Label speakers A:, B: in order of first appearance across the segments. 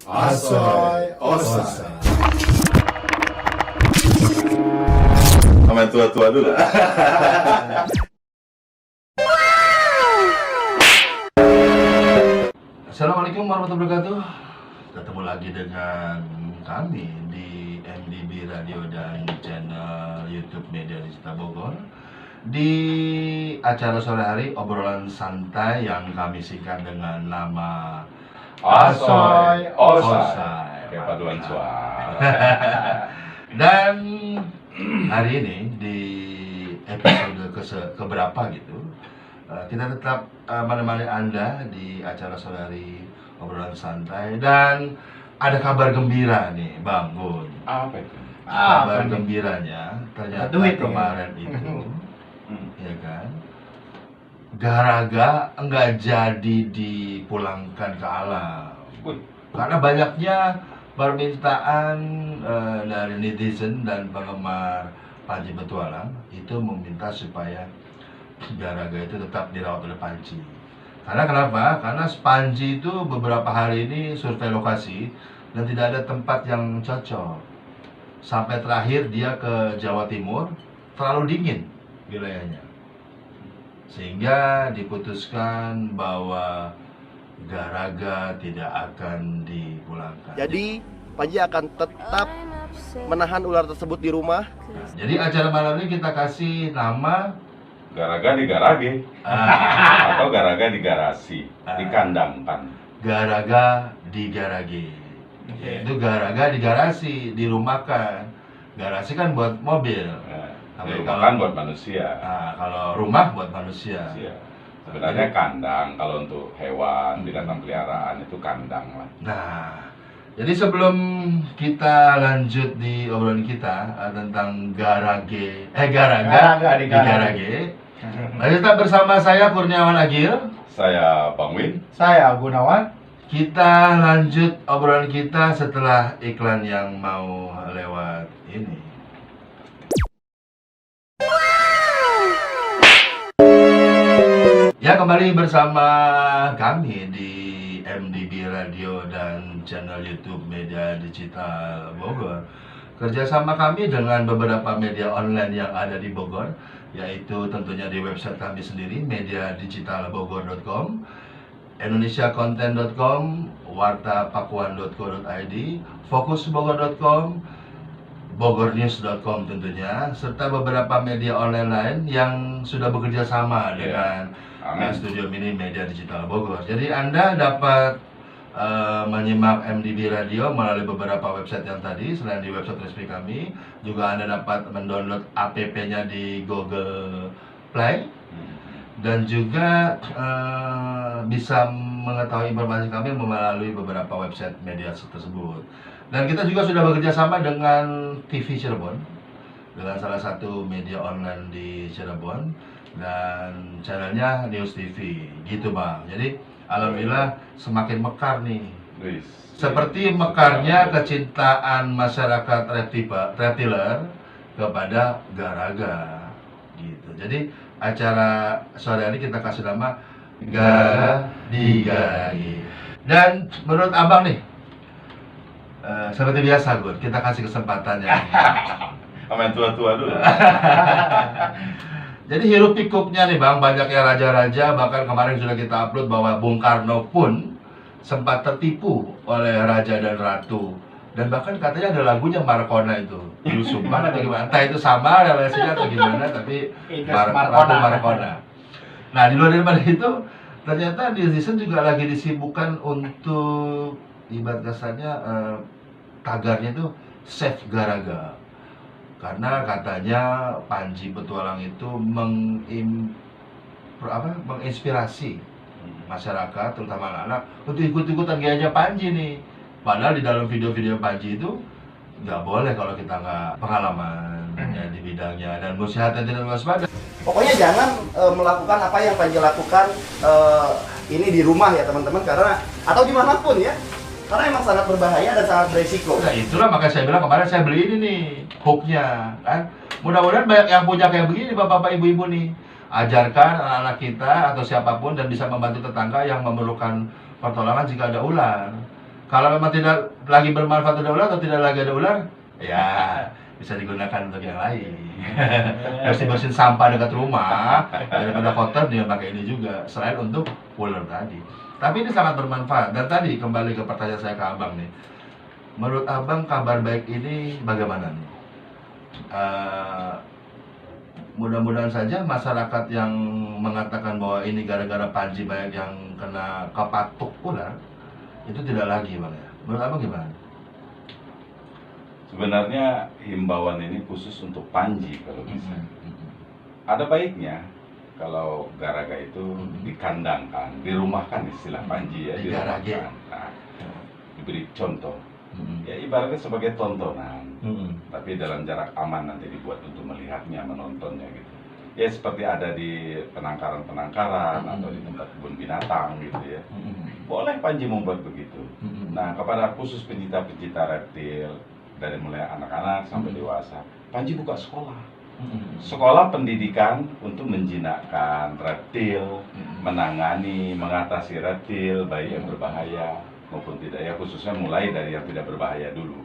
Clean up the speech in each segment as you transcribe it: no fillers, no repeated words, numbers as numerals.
A: Asoy Osai.
B: Sama yang tua-tua dulu. Assalamualaikum warahmatullahi wabarakatuh. Ketemu lagi dengan kami di MDB Radio dan channel YouTube Media Digital Bogor di acara sore hari obrolan santai yang kami singkat dengan nama
A: Asoy
B: Osai.
C: Kayak paduan suara.
B: Dan hari ini di episode keberapa gitu, kita tetap menemani Anda di acara sore hari obrolan santai. Dan ada kabar gembira nih Bang Gun.
C: Apa itu?
B: Kabar
A: Apa nih?
B: gembiranya ternyata
A: Duit ya?
B: kemarin itu ya kan, Garaga enggak jadi dipulangkan ke alam
C: Wih,
B: karena banyaknya permintaan dari netizen dan penggemar Panji Petualang itu meminta supaya Garaga itu tetap dirawat oleh Panji. Karena kenapa? Karena Panji itu beberapa hari ini survei lokasi dan tidak ada tempat yang cocok. Sampai terakhir dia ke Jawa Timur, terlalu dingin wilayahnya. Sehingga diputuskan bahwa Garaga tidak akan dipulangkan.
D: Jadi Panji akan tetap menahan ular tersebut di rumah.
B: Jadi acara malam ini kita kasih nama
C: Garaga di garage atau Garaga di garasi, dikandangkan.
B: Garaga di garage. Yaitu Garaga di garasi, dirumahkan. Garasi kan buat mobil.
C: Nah,
B: Tapi
C: di
B: kalau-
C: rumah kan buat manusia.
B: Nah, kalau rumah buat manusia.
C: Manusia. Sebenarnya kandang kalau untuk hewan, binatang peliharaan itu kandang lah.
B: Nah, jadi sebelum kita lanjut di obrolan kita tentang Garaga
A: di
B: di garage. Mari kita bersama saya Kurniawan Agil.
C: Saya Bang Win.
A: Saya Gunawan.
B: Kita lanjut obrolan kita setelah iklan yang mau lewat ini. Ya, kembali bersama kami di MDB Radio dan channel YouTube Media Digital Bogor. Kerjasama kami dengan beberapa media online yang ada di Bogor, yaitu tentunya di website kami sendiri, mediadigitalbogor.com, indonesiacontent.com, wartapakuan.co.id, fokusbogor.com, bogornews.com tentunya, serta beberapa media online lain yang sudah bekerja sama dengan
C: Amin.
B: Studio Mini Media Digital Bogor. Jadi Anda dapat menyimak MDB Radio melalui beberapa website yang tadi. Selain di website resmi kami, juga Anda dapat mendownload app-nya di Google Play. Dan juga bisa mengetahui informasi kami melalui beberapa website media tersebut. Dan kita juga sudah bekerja sama dengan TV Cirebon, dengan salah satu media online di Cirebon, dan channelnya News TV, gitu Bang. Jadi alhamdulillah semakin mekar nih.
C: Wis.
B: Seperti mekarnya kecintaan masyarakat reptiler kepada Garaga, gitu. Jadi acara sore hari kita kasih nama Garaga di Garage. Dan menurut Abang nih, seperti biasa Gun, kita kasih kesempatan yang
C: Sama yang tua-tua dulu.
B: Jadi hiruk pikuknya nih Bang, banyak ya raja-raja. Bahkan kemarin sudah kita upload bahwa Bung Karno pun sempat tertipu oleh raja dan ratu. Dan bahkan katanya ada lagunya Markona itu, Yusupan atau gimana, entah itu sama relasinya atau gimana, tapi
A: Inggris
B: Ratu Markona. Nah, di luar daripada itu, ternyata netizen juga lagi disibukkan untuk ibarat kasarnya tagarnya itu Save Garaga. Karena katanya Panji Petualang itu menginspirasi masyarakat, terutama anak-anak, untuk ikut-ikutan gayanya Panji nih. Padahal di dalam video-video Panji itu nggak boleh kalau kita nggak pengalaman ya, di bidangnya, dan mesti hati-hati dan waspada.
D: Pokoknya jangan melakukan apa yang Panji lakukan ini di rumah ya teman-teman, karena atau dimanapun ya, karena emang sangat berbahaya dan sangat beresiko.
B: Nah itulah makanya saya bilang kemarin saya beli ini nih hooknya kan. Mudah-mudahan banyak yang punya kayak begini bapak-bapak ibu-ibu nih. Ajarkan anak-anak kita atau siapapun dan bisa membantu tetangga yang memerlukan pertolongan jika ada ular. Kalau memang tidak lagi bermanfaat ada ular atau tidak lagi ada ular, ya bisa digunakan untuk yang lain. Bersih-bersihin sampah dekat rumah, daripada kotor dia pakai ini juga. Selain untuk ular tadi. Tapi ini sangat bermanfaat. Dan tadi kembali ke pertanyaan saya ke Abang nih. Menurut Abang kabar baik ini bagaimana nih? Mudah-mudahan saja masyarakat yang mengatakan bahwa ini gara-gara Panji banyak yang kena kepatuk ular itu tidak lagi, Bang ya. Menurut Abang gimana?
C: Sebenarnya himbauan ini khusus untuk Panji kalau bisa. Ada baiknya kalau garaga itu dikandangkan, dirumahkan istilah Panji ya, dirumahkan. Nah, diberi contoh. Ya ibaratnya sebagai tontonan, tapi dalam jarak aman nanti dibuat untuk melihatnya, menontonnya gitu. Ya seperti ada di penangkaran-penangkaran atau di tempat kebun binatang gitu ya. Boleh Panji membuat begitu. Nah kepada khusus pencinta-pencinta reptil dari mulai anak-anak sampai dewasa, Panji buka sekolah. Sekolah pendidikan untuk menjinakkan reptil, menangani, mengatasi reptil baik yang berbahaya maupun tidak, ya khususnya mulai dari yang tidak berbahaya dulu.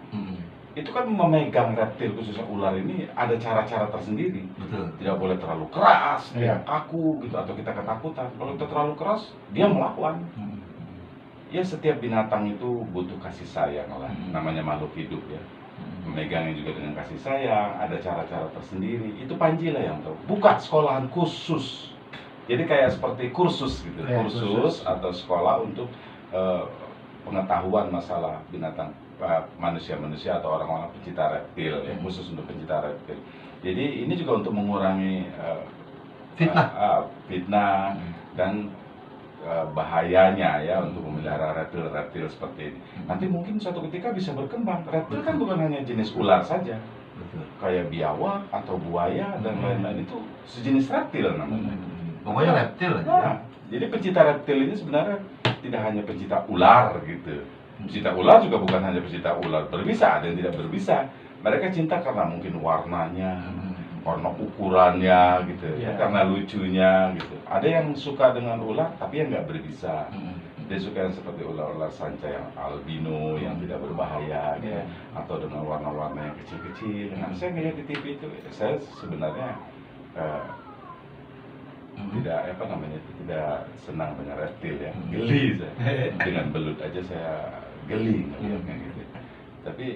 C: Itu kan memegang reptil khususnya ular ini ada cara-cara tersendiri.
B: Betul.
C: Tidak boleh terlalu keras, dia kaku gitu atau kita ketakutan. Kalau kita terlalu keras, dia melawan. Ya setiap binatang itu butuh kasih sayang lah, namanya makhluk hidup ya. Memegangnya juga dengan kasih sayang, ada cara-cara tersendiri. Itu Panji lah yang tahu. Buka sekolahan khusus. Jadi kayak seperti kursus gitu, kursus atau sekolah untuk pengetahuan masalah binatang, manusia-manusia atau orang-orang pencinta reptil ya, khusus untuk pencinta reptil. Jadi ini juga untuk mengurangi fitnah dan bahayanya ya untuk memelihara reptil-reptil seperti ini. Nanti mungkin suatu ketika bisa berkembang. Reptil kan bukan hanya jenis ular saja, kayak biawak atau buaya dan lain-lain, itu sejenis reptil namanya.
B: Pokoknya reptil aja.
C: Nah, jadi pencinta reptil ini sebenarnya tidak hanya pencinta ular gitu. Pencinta ular juga bukan hanya pencinta ular berbisa, ada yang tidak berbisa. Mereka cinta karena mungkin warnanya, warna ukurannya gitu, ya, karena lucunya gitu. Ada yang suka dengan ular tapi yang nggak berbisa. Dia suka yang seperti ular-ular sanca yang albino yang tidak berbahaya gitu. Atau dengan warna-warna yang kecil-kecil. Nah, saya ngeliat di TV itu, saya sebenarnya tidak senang dengan reptil ya, geli saya. Dengan belut aja saya geli ngeliatnya gitu. Tapi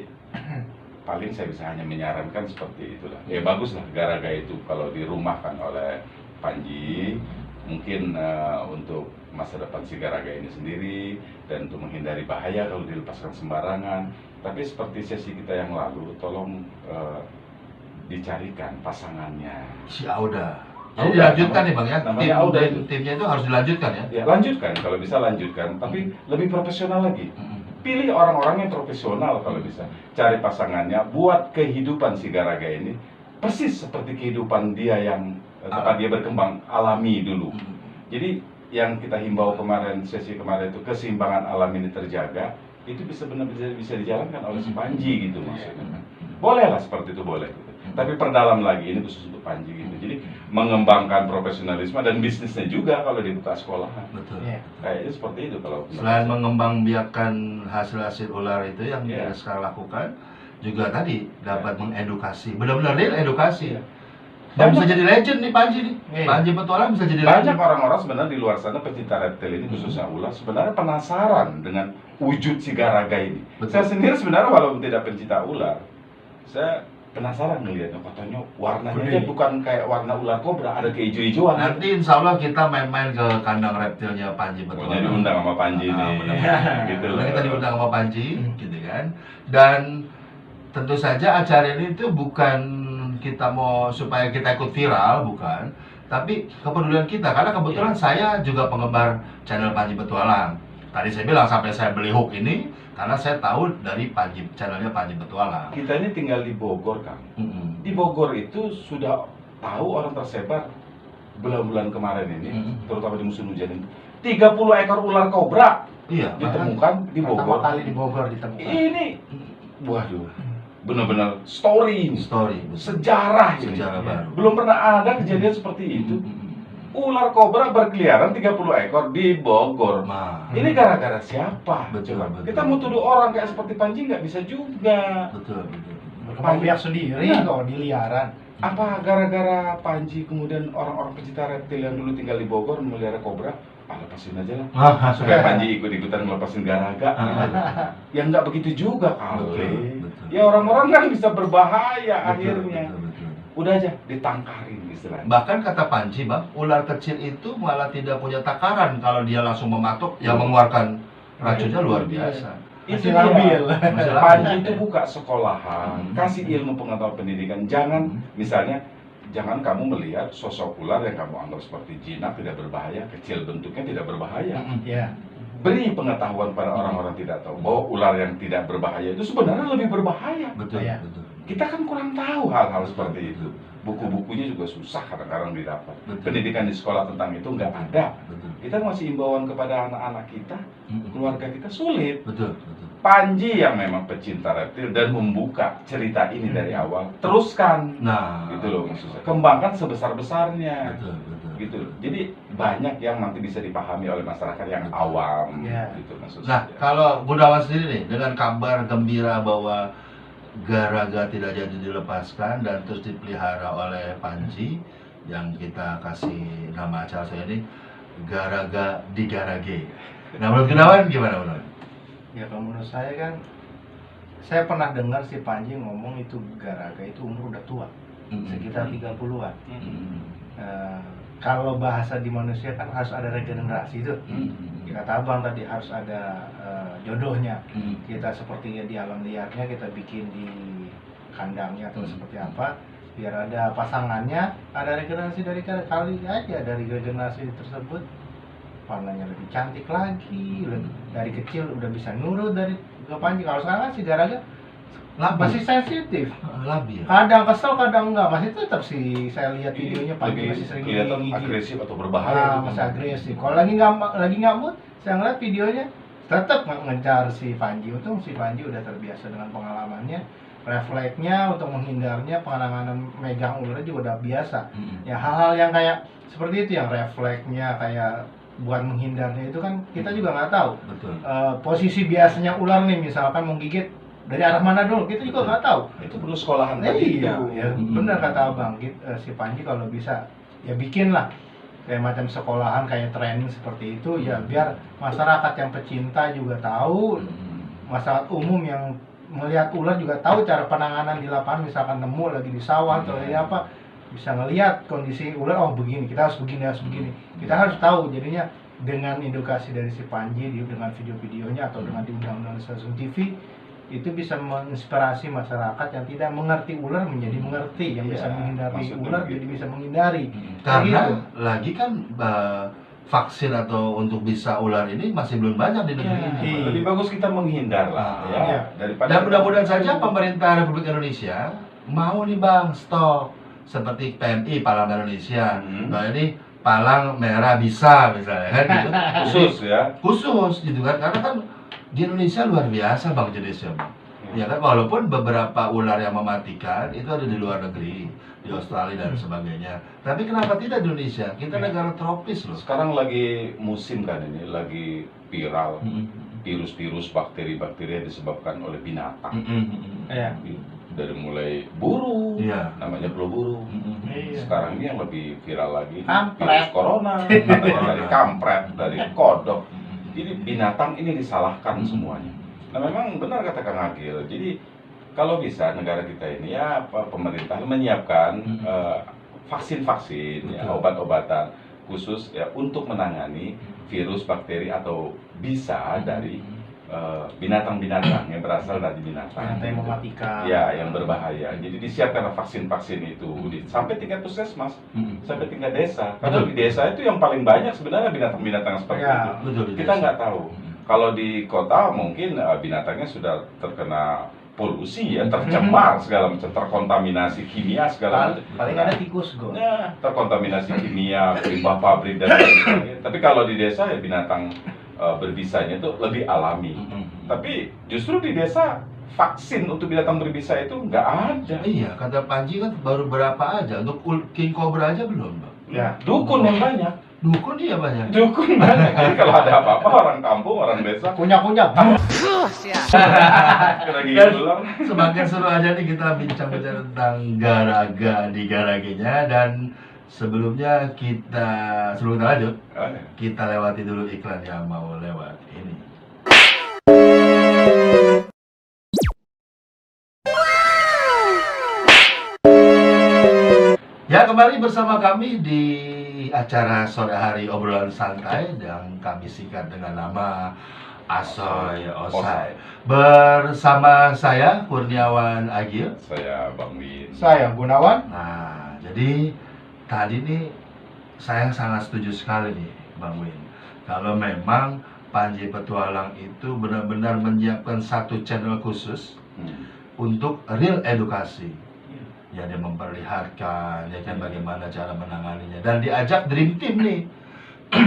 C: paling saya bisa hanya menyarankan seperti itulah. Ya baguslah garaga itu kalau dirumahkan oleh Panji, mungkin untuk masa depan si garaga ini sendiri dan untuk menghindari bahaya kalau dilepaskan sembarangan. Tapi seperti sesi kita yang lalu, tolong dicarikan pasangannya.
B: Si Auda. Jadi dilanjutkan nih Bang ya, timnya itu harus dilanjutkan ya?
C: Ya lanjutkan, kalau bisa lanjutkan, tapi lebih profesional lagi. Pilih orang-orang yang profesional kalau bisa. Cari pasangannya, buat kehidupan si garaga ini persis seperti kehidupan dia yang tempat dia berkembang alami dulu. Jadi yang kita himbau kemarin, sesi kemarin itu keseimbangan alam ini terjaga, itu bisa benar-benar bisa dijalankan oleh si Panji gitu maksudnya. Bolehlah seperti itu, boleh. Tapi perdalam lagi, ini khusus untuk Panji gitu. Jadi mengembangkan profesionalisme dan bisnisnya juga kalau dibuka sekolah.
B: Betul.
C: Kayaknya seperti itu kalau.
B: Selain mengembangbiakan hasil-hasil ular itu yang kita sekarang lakukan, juga tadi dapat mengedukasi. Benar-benar dia edukasi. Dan bisa jadi legend nih Panji nih. Panji Petualang bisa jadi legend.
C: Banyak orang-orang sebenarnya di luar sana pencinta reptil ini khususnya ular sebenarnya penasaran dengan wujud si garaga ini. Saya sendiri sebenarnya walaupun tidak pencinta ular, saya penasaran ngelihatnya, katanya warnanya aja bukan kayak warna ular kobra, ada keijo-ijoan.
B: Nanti insya Allah kita main-main ke kandang reptilnya Panji Petualang.
C: Pokoknya diundang sama Panji nih. Gitu loh.
B: Kita diundang sama Panji, gitu kan. Dan tentu saja acara ini tuh bukan kita mau supaya kita ikut viral, bukan. Tapi kepedulian kita, karena kebetulan saya juga penggemar channel Panji Petualang. Tadi saya bilang sampai saya beli hook ini karena saya tahu dari channelnya Panji Petualang.
C: Kita ini tinggal di Bogor, Kang. Di Bogor itu sudah tahu orang tersebar bulan-bulan kemarin ini, terutama di musim hujan ini, 30 ekor ular kobra ditemukan di Bogor.
A: Pertama kali di Bogor ditemukan.
C: Ini, waduh, benar-benar story,
B: Story,
C: sejarah ini.
B: Sejarah baru.
C: Belum pernah ada kejadian seperti itu. Ular kobra berkeliaran 30 ekor di Bogor.
B: Nah,
C: Ini gara-gara siapa?
B: Betul,
C: Coba.
B: betul.
C: Kita mau tuduh orang kayak seperti Panji nggak bisa juga.
B: betul, betul.
A: Berkembang biak sendiri
C: Nah.
A: kok di liaran.
C: Apa gara-gara Panji kemudian orang-orang pecinta reptil yang dulu tinggal di Bogor melihara kobra? Ah, lepasin aja lah. Supaya Panji ikut-ikutan ngelepasin garaga. Ya nggak begitu juga kali.
B: Betul.
C: Ya orang-orang kan bisa berbahaya akhirnya.
B: Betul, betul.
C: Udah aja ditangkarin istilahnya.
B: Bahkan kata Panji, Bang, ular kecil itu malah tidak punya takaran kalau dia langsung mematuk, yang mengeluarkan racunnya luar biasa.
C: Itu
A: Masih labil.
C: dia.
B: Masih
C: Panji
B: labil.
C: itu buka sekolahan, kasih ilmu pengetahuan pendidikan. Jangan misalnya jangan kamu melihat sosok ular yang kamu anggap seperti jinak tidak berbahaya, kecil bentuknya tidak berbahaya.
A: Ya.
C: Beri pengetahuan pada orang-orang tidak tahu bahwa ular yang tidak berbahaya itu sebenarnya lebih berbahaya.
B: Betul,
A: Iya.
B: betul.
C: Kita kan kurang tahu hal-hal seperti itu. Buku-bukunya juga susah kadang-kadang didapat.
B: Betul.
C: Pendidikan di sekolah tentang itu nggak ada.
B: Betul.
C: Kita masih imbauan kepada anak-anak kita, keluarga kita sulit.
B: Betul, betul.
C: Panji yang memang pecinta reptil dan membuka cerita ini dari awal, teruskan.
B: Nah,
C: Gitu loh maksudnya. Kembangkan sebesar-besarnya.
B: Betul, betul.
C: Gitu. Jadi banyak yang nanti bisa dipahami oleh masyarakat yang awam.
A: Ya.
C: Gitu maksudnya.
B: Nah, kalau Gunawan sendiri nih, dengan kabar gembira bahwa Garaga tidak jadi dilepaskan dan terus dipelihara oleh Panji, yang kita kasih nama acara saya ini Garaga di Garage. Nah, menurut Gunawan gimana, menurut?
A: Ya kalau menurut saya kan, saya pernah dengar si Panji ngomong itu Garaga itu umur udah tua, sekitar 30-an. Kalau bahasa di manusia kan harus ada regenerasi itu. Kata abang tadi harus ada jodohnya. Kita seperti di alam liarnya kita bikin di kandangnya atau seperti apa, biar ada pasangannya, ada regenerasi dari kali aja dari regenerasi tersebut warnanya lebih cantik lagi, dari kecil udah bisa nurut dari ke Panji. Kalau sekarang kan si Garaga masih sensitif,
B: Labil.
A: kadang kesel kadang enggak, masih tetap sih saya lihat videonya Panji
C: Lebih
A: masih sering
C: kelihatan
A: gigit.
C: agresif atau berbahaya.
A: Masih agresif. Kalau lagi nggak mood, saya ngeliat videonya tetap ngejar si Panji. Untung si Panji udah terbiasa dengan pengalamannya, refleksnya untuk menghindarnya, penanganan megang ularnya juga udah biasa. Ya hal-hal yang kayak seperti itu, yang refleksnya kayak buat menghindarnya itu kan kita juga nggak tahu.
B: Betul.
A: Posisi biasanya ular nih misalkan menggigit dari arah mana dulu, kita juga nggak tahu.
C: Itu perlu sekolahan tadi
A: Iya,
C: itu.
A: ya, benar kata abang. Si Panji kalau bisa ya bikin lah kayak macam sekolahan kayak training seperti itu ya, biar masyarakat yang pecinta juga tahu, masyarakat umum yang melihat ular juga tahu cara penanganan di lapangan. Misalkan nemu lagi di sawah atau di apa, bisa ngelihat kondisi ular, oh begini, kita harus begini, harus begini. Kita harus tahu. Jadinya dengan edukasi dari si Panji dengan video-videonya atau dengan diundang-undang stasiun TV, itu bisa menginspirasi masyarakat yang tidak mengerti ular menjadi mengerti, yang bisa
C: Iya,
A: menghindari
C: maksudnya
A: ular
C: begitu.
A: jadi bisa menghindari.
B: Karena
A: Gitu.
B: lagi kan vaksin atau untuk bisa ular ini masih belum banyak di negeri
C: Ya,
B: ini.
C: lebih bagus kita menghindar lah ya
A: Iya.
C: daripada
B: Dan mudah-mudahan saja pemerintah Republik Indonesia mau nih Bang stok seperti PMI Palang Indonesia. Nah ini palang merah bisa misalnya kan gitu.
C: khusus ya.
B: Khusus gitu kan, karena kan di Indonesia luar biasa Bang jenisnya Bang. Ya kan, walaupun beberapa ular yang mematikan itu ada di luar negeri, di Australia dan sebagainya. Tapi kenapa tidak di Indonesia? Kita negara tropis loh.
C: Sekarang lagi musim kan ini, lagi viral virus-virus, bakteri-bakteri yang disebabkan oleh binatang.
A: Ya.
C: Dari mulai burung,
B: Iya.
C: namanya flu burung.
A: Iya.
C: Sekarang ini yang lebih viral lagi
A: Kampret.
C: virus corona, katanya dari kampret, dari kodok. Jadi binatang ini disalahkan semuanya. Nah memang benar kata Kang Agil. Jadi kalau bisa negara kita ini ya pemerintah menyiapkan vaksin-vaksin, ya,
B: Betul.
C: obat-obatan khusus ya untuk menangani virus, bakteri atau bisa dari binatang-binatang yang berasal dari binatang.
A: Binatang yang mematikan.
C: Ya, yang berbahaya. Jadi disiapkan vaksin-vaksin itu sampai tingkat puskesmas, sampai tingkat desa. Karena
B: Betul.
C: di desa itu yang paling banyak sebenarnya binatang-binatang seperti
A: Ya,
C: itu.
B: Betul.
C: Kita nggak tahu. Kalau di kota mungkin binatangnya sudah terkena polusi ya, tercemar segala macam, terkontaminasi kimia segala macam.
A: Paling ada tikus go.
C: Ya, terkontaminasi kimia, limbah pabrik dan lain sebagainya. Tapi kalau di desa ya binatang berbisanya itu lebih alami. Tapi justru di desa vaksin untuk binatang berbisa itu nggak ada.
B: Iya, kata Panji kan baru berapa aja, untuk King Cobra aja belum Bang.
A: Ya.
C: Dukun yang banyak.
B: Dukun iya banyak.
C: Dukun banyak. Jadi kalau ada apa-apa orang kampung, orang desa
A: Kunyah-kunyah.
C: kena gigit ular.
B: Semakin seru aja nih kita bincang-bincang tentang Garaga di Garagenya. Dan sebelum kita lanjut,
C: Oh, ya.
B: kita lewati dulu iklan yang mau lewat ini. Ya, kembali bersama kami di acara sore hari obrolan santai yang kami singkat dengan nama Asoy Osai. Bersama saya Kurniawan Agil.
C: Saya Bang Win.
A: Saya Gunawan.
B: Nah, jadi tadi nih saya sangat setuju sekali nih Bang Win. Kalau memang Panji Petualang itu benar-benar menyiapkan satu channel khusus untuk real edukasi. Ya, dia memperlihatkan ya kan bagaimana cara menanganinya dan diajak Dream Team nih.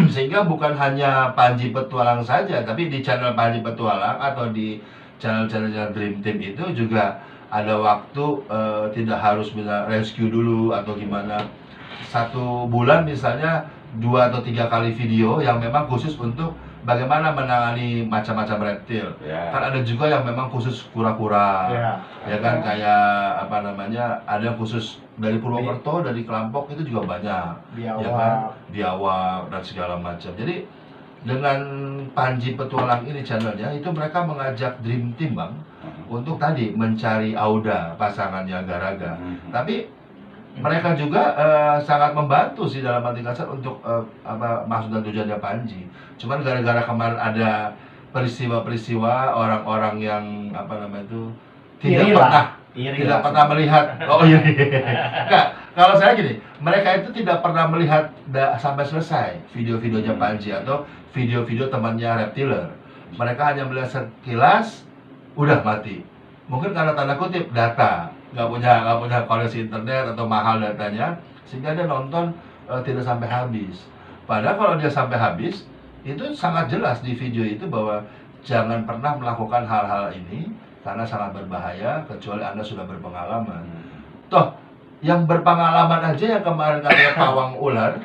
B: Sehingga bukan hanya Panji Petualang saja, tapi di channel Panji Petualang atau di channel-channel Dream Team itu juga ada waktu tidak harus bisa rescue dulu atau gimana. Satu bulan misalnya 2 atau 3 kali video yang memang khusus untuk bagaimana menangani macam-macam reptil.
C: Ya.
B: Kan ada juga yang memang khusus kura-kura. Ya kan, kayak apa namanya, ada yang khusus dari Purwokerto, dari Kelampok itu juga banyak.
A: Biawak.
B: Ya kan, biawak dan segala macam. Jadi dengan Panji Petualang ini channelnya itu mereka mengajak Dream Team Bang untuk tadi mencari Auda pasangannya Garaga. Tapi mereka juga sangat membantu sih dalam arti kasar untuk apa maksud dan tujuannya Panji. Cuman gara-gara kemarin ada peristiwa-peristiwa orang-orang yang apa namanya itu tidak pernah melihat. Oh iya. Enggak, kalau saya gini, mereka itu tidak pernah melihat sampai selesai video-videonya Panji atau video-video temannya Reptiler. Mereka hanya melihat sekilas, udah mati. Mungkin karena tanda kutip data, nggak punya koneksi internet atau mahal datanya, sehingga dia nonton tidak sampai habis. Padahal kalau dia sampai habis, itu sangat jelas di video itu bahwa jangan pernah melakukan hal-hal ini karena sangat berbahaya kecuali Anda sudah berpengalaman. Toh, yang berpengalaman aja yang kemarin katanya pawang ular,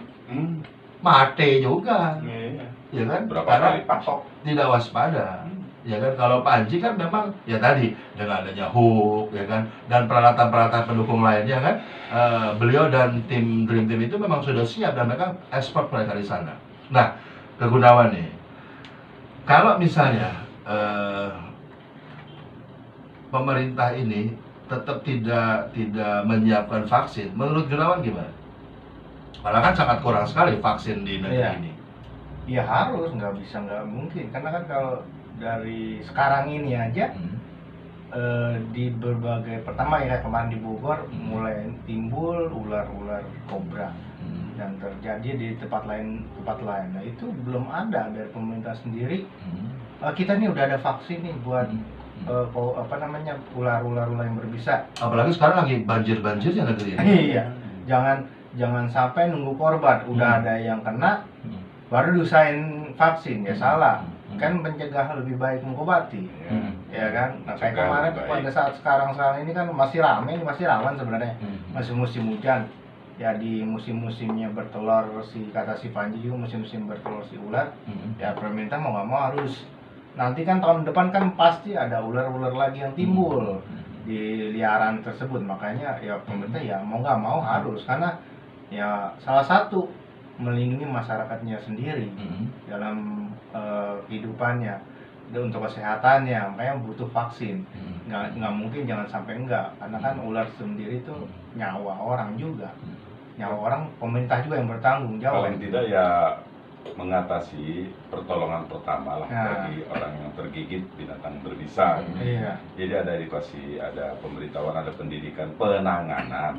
B: mati juga.
C: Iya.
B: Ya kan?
C: Berapa
B: Karena
C: kali pasok?
B: tidak waspada. Ya kan, kalau Panji kan memang ya tadi dengan adanya hook ya kan dan peralatan-peralatan pendukung lainnya kan, beliau dan tim Dream Team itu memang sudah siap dan mereka expert mereka di sana. Nah, ke Gunawan nih, kalau misalnya pemerintah ini tetap tidak menyiapkan vaksin, menurut Gunawan gimana? Malah kan sangat kurang sekali vaksin di negeri ini.
A: Ya harus, nggak bisa nggak mungkin karena kan kalau dari sekarang ini aja di berbagai pertama ya kayak kemarin di Bogor mulai timbul ular-ular kobra dan terjadi di tempat lain. Nah itu belum ada dari pemerintah sendiri. Kita nih udah ada vaksin nih buat apa namanya ular-ular yang berbisa.
B: Apalagi sekarang lagi banjir-banjirnya negeri ini.
A: Iya, jangan sampai nunggu korban udah ada yang kena baru diusahain vaksin ya salah. Kan mencegah lebih baik mengobati, ya kan? Nah kayak kemarin pada saat sekarang ini kan masih rawan sebenarnya, masih musim hujan. Ya di musim-musimnya bertelur kata si Panji juga musim-musim bertelur si ular. Ya pemerintah mau nggak mau harus. Nanti kan tahun depan kan pasti ada ular-ular lagi yang timbul di liaran tersebut. Makanya ya pemerintah ya mau nggak mau harus karena ya salah satu melindungi masyarakatnya sendiri dalam kehidupannya dan untuk kesehatannya, makanya butuh vaksin. Nggak mungkin jangan sampai enggak karena kan ular sendiri itu nyawa orang juga, nyawa orang pemerintah juga yang bertanggung jawab.
C: Paling tidak ya mengatasi pertolongan pertama lah bagi orang yang tergigit binatang berbisa.
A: Iya.
C: Jadi ada edukasi, ada pemberitahuan, ada pendidikan, penanganan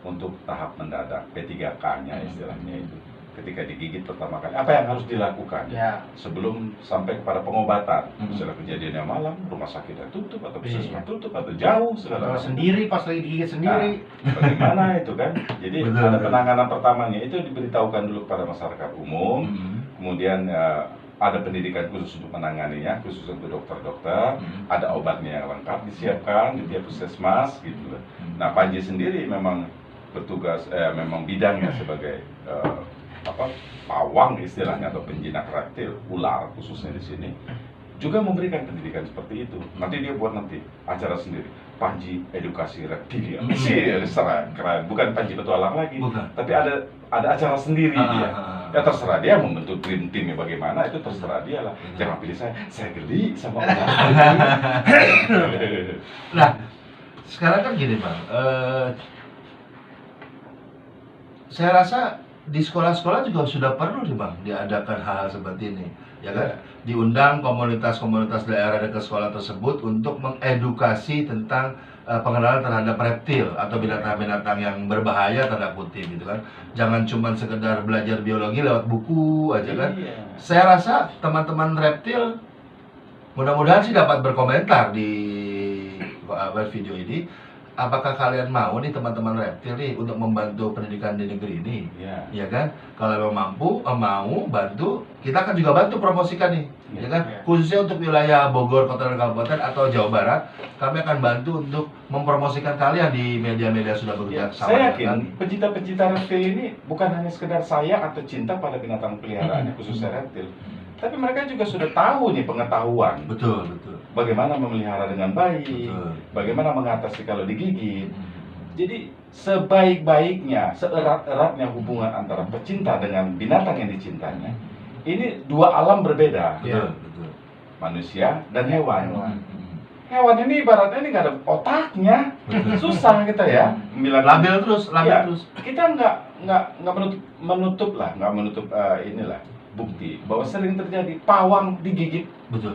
C: untuk tahap mendadak P3K-nya istilahnya itu. Ketika digigit pertama kali, apa yang harus dilakukan sebelum sampai kepada pengobatan? Misalnya kejadiannya malam, rumah sakitnya tutup atau puskesmas tutup atau jauh segala
A: macam. Sendiri pas lagi digigit sendiri.
C: Nah, bagaimana itu kan? Jadi ada penanganan pertamanya itu diberitahukan dulu kepada masyarakat umum, kemudian ada pendidikan khusus untuk menanganinya, khusus untuk dokter-dokter, ada obatnya yang lengkap disiapkan di tiap puskesmas gitu. Nah Panji sendiri memang bertugas memang bidangnya sebagai pawang istilahnya atau penjinak reptil, ular khususnya di sini, juga memberikan pendidikan seperti itu. Nanti dia buat nanti acara sendiri, Panji Edukasi Reptilia. Sih, keren. Bukan Panji Petualang lagi, tapi ada acara sendiri dia. Ya terserah dia mau membentuk dream teamnya bagaimana, itu terserah dia lah. Jangan pilih saya geli sama ular.
B: Nah, sekarang kan gini Bang, saya rasa di sekolah-sekolah juga sudah perlu nih Bang diadakan hal seperti ini, ya kan? Diundang komunitas-komunitas daerah dekat sekolah tersebut untuk mengedukasi tentang pengenalan terhadap reptil atau binatang-binatang yang berbahaya tanda kutip gitu kan. Jangan cuma sekedar belajar biologi lewat buku aja kan. Saya rasa teman-teman reptil mudah-mudahan sih dapat berkomentar di video ini. Apakah kalian mau nih teman-teman reptil nih untuk membantu pendidikan di negeri ini? Ya kan? Kalau memang mampu, mau bantu, kita akan juga bantu promosikan nih, ya kan? Khususnya untuk wilayah Bogor, Kota dan Kabupaten atau Jawa Barat, kami akan bantu untuk mempromosikan kalian di media-media sudah bekerja sama.
C: Saya yakin pecinta-pecinta reptil ini bukan hanya sekedar sayang atau cinta pada binatang peliharaan khususnya reptil, tapi mereka juga sudah tahu nih pengetahuan.
B: Betul.
C: Bagaimana memelihara dengan baik, bagaimana mengatasi kalau digigit. Jadi sebaik-baiknya, seerat-eratnya hubungan antara pecinta dengan binatang yang dicintanya, ini dua alam berbeda.
B: Betul.
C: Manusia dan hewan. Hewan ini ibaratnya ini nggak ada otaknya, susah kita ya.
B: Labil terus.
C: Kita nggak menutup inilah bukti bahwa sering terjadi pawang digigit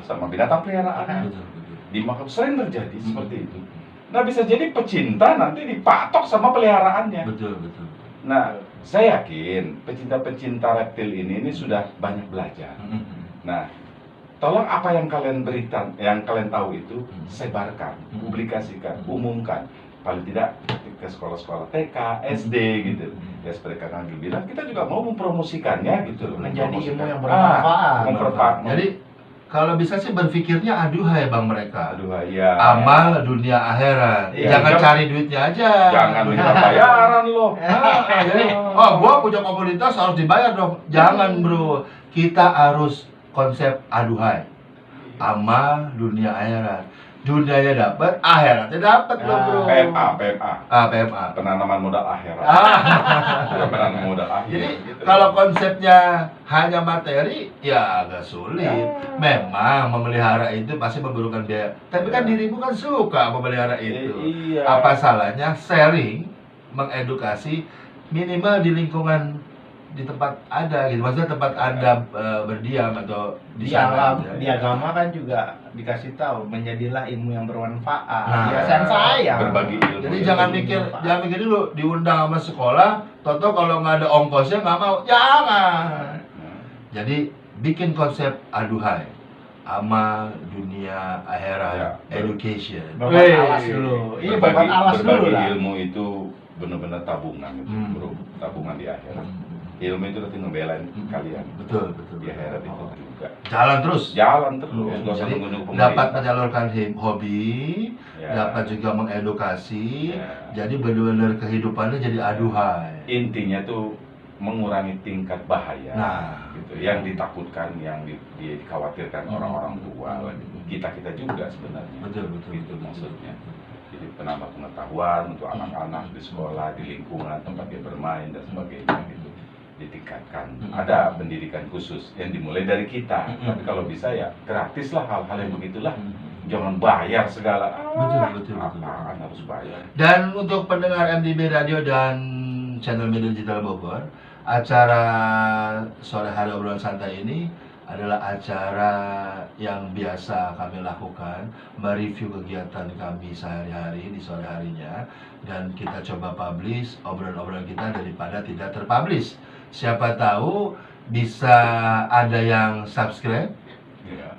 C: sama binatang peliharaan. Dimakan sering terjadi seperti itu. Nah bisa jadi pecinta nanti dipatok sama peliharaannya.
B: Betul.
C: Nah saya yakin pecinta-pecinta reptil ini sudah banyak belajar. Nah tolong apa yang kalian berikan, yang kalian tahu itu sebarkan, publikasikan, umumkan. Paling tidak ke sekolah-sekolah TK, SD gitu. Ya seperti Kang Anggi bilang, kita juga mau mempromosikannya gitu.
A: Menjadi ilmu yang bermanfaat.
B: Jadi kalau bisa sih berpikirnya aduhai Bang mereka.
C: Aduhai ya.
B: Amal dunia akhirat. Jangan cari duitnya aja.
C: Jangan minta bayaran loh.
B: Jadi, gua punya komunitas harus dibayar dong. Jangan bro. Kita harus konsep aduhai. Amal dunia akhirat. Dunianya dapat, akhiratnya dapat loh bro. PMA. Penanaman modal akhirat.
C: Penanaman modal akhir.
B: Jadi kalau konsepnya hanya materi, ya agak sulit. Memang memelihara itu pasti memerlukan biaya. Tapi kan dirimu kan suka memelihara itu. Apa salahnya sharing, mengedukasi minimal di lingkungan di tempat ada gitu, maksudnya tempat Anda berdiam atau di sana.
A: Di agama kan juga dikasih tahu menjadilah ilmu yang bermanfaat.
B: Nah,
A: saya
C: berbagi ilmu.
B: Jadi jangan mikir dulu diundang sama sekolah, toto kalau nggak ada ongkosnya nggak mau, jangan. Jadi bikin konsep aduhai, amal dunia akhirat, education.
A: Alas dulu. Iya,
C: berbagi ilmu itu benar-benar tabungan itu, bro. Tabungan di akhirat. Ilmu itu nanti ngebelain kalian.
B: Betul.
C: Di akhirat itu juga.
B: Jalan terus.
C: Nggak usah nunggu
B: dapat menyalurkan hobi, dapat juga mengedukasi. Jadi benar-benar kehidupannya jadi aduhai.
C: Intinya tuh mengurangi tingkat bahaya. Gitu. Yang ditakutkan, yang dikhawatirkan orang-orang tua, kita juga sebenarnya.
B: Betul.
C: Itu maksudnya. Jadi penambah pengetahuan untuk anak-anak di sekolah, di lingkungan tempat dia bermain dan sebagainya gitu. Ditingkatkan. Ada pendidikan khusus yang dimulai dari kita. Tapi kalau bisa ya gratis lah hal-hal yang begitulah. Jangan bayar segala.
B: Betul.
C: Apaan harus bayar.
B: Dan untuk pendengar MDB Radio dan channel Media Digital Bogor, acara sore hari obrolan santai ini adalah acara yang biasa kami lakukan, mereview kegiatan kami sehari-hari di sore harinya, dan kita coba publish obrolan-obrolan kita daripada tidak terpublish. Siapa tahu bisa ada yang subscribe,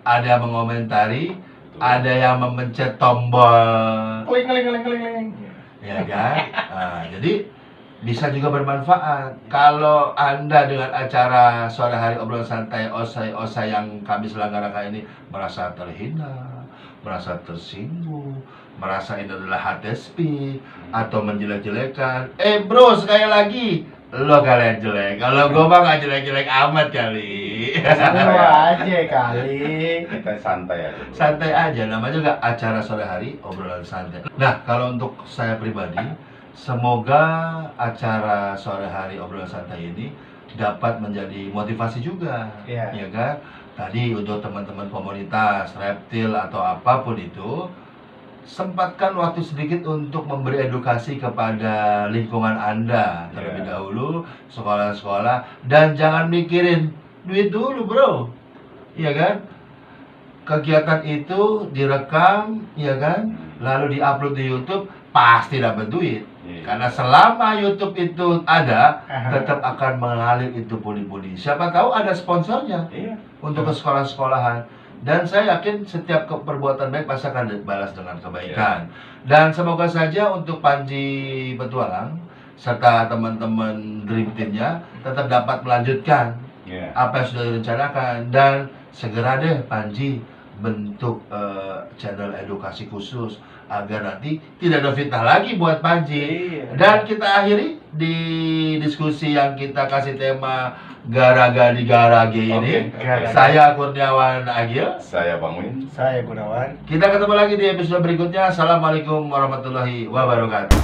B: ada yang mengomentari, ada yang memencet tombol
A: kling.
B: Ya kan? Jadi bisa juga bermanfaat. Kalau Anda dengan acara sore hari obrolan santai osai yang kami selenggarakan ini merasa terhina, merasa tersinggung, merasa ini adalah hate speech atau menjelek-jelekan. Bro, sekali lagi, lo kalian jelek. Kalau gue mah gak jelek-jelek amat kali.
A: Lu aja kali.
C: Kita santai aja. Bro.
B: Santai aja, namanya juga acara sore hari, obrolan santai. Nah, kalau untuk saya pribadi, semoga acara sore hari obrolan santai ini dapat menjadi motivasi juga,
A: Iya.
B: ya kan? Tadi untuk teman-teman komunitas, reptil atau apapun itu, sempatkan waktu sedikit untuk memberi edukasi kepada lingkungan Anda terlebih
C: Iya.
B: dahulu, sekolah-sekolah, dan jangan mikirin duit dulu, bro. Iya kan? Kegiatan itu direkam, ya kan? Lalu diupload di YouTube, pasti dapat duit.
C: Iya.
B: Karena selama YouTube itu ada,
A: Aha.
B: tetap akan mengalir itu pundi-pundi. Siapa tahu ada sponsornya
C: Iya.
B: untuk ke sekolah-sekolahan. Dan saya yakin setiap perbuatan baik pasti akan dibalas dengan kebaikan. Dan semoga saja untuk Panji Petualang serta teman-teman Dream Team-nya tetap dapat melanjutkan
C: Iya.
B: apa yang sudah direncanakan. Dan segera deh Panji bentuk channel edukasi khusus agar nanti tidak ada fitnah lagi buat Panji.
C: Iya.
B: Dan kita akhiri di diskusi yang kita kasih tema Garaga di Garage ini.
C: Oke.
B: Saya Kurniawan Agil.
C: Saya Bang Win.
A: Saya Gunawan.
B: Kita ketemu lagi di episode berikutnya. Assalamualaikum warahmatullahi wabarakatuh.